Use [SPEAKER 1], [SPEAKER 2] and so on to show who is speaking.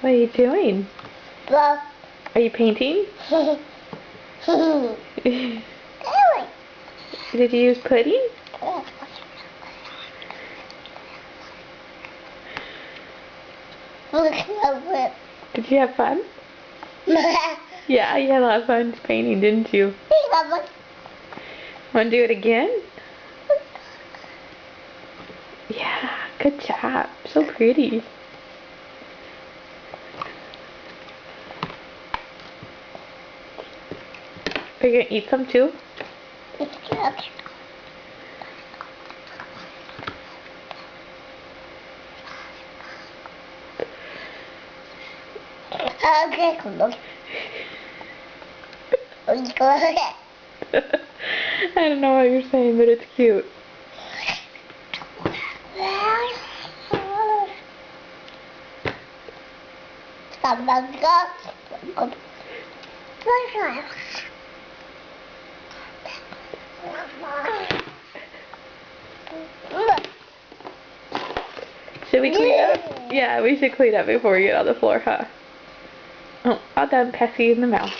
[SPEAKER 1] What are you doing?
[SPEAKER 2] Well.
[SPEAKER 1] Are you painting? Did you use pudding? Did you have fun? Yeah, you had a lot of fun painting, didn't you? Want to do it again? Yeah, good job. So pretty. Are you going to eat some too?
[SPEAKER 2] I
[SPEAKER 1] don't know what you're saying, but it's cute. Should we clean up? Yeah, we should clean up before we get on the floor, huh? Oh, all done. Pass you in the mouth.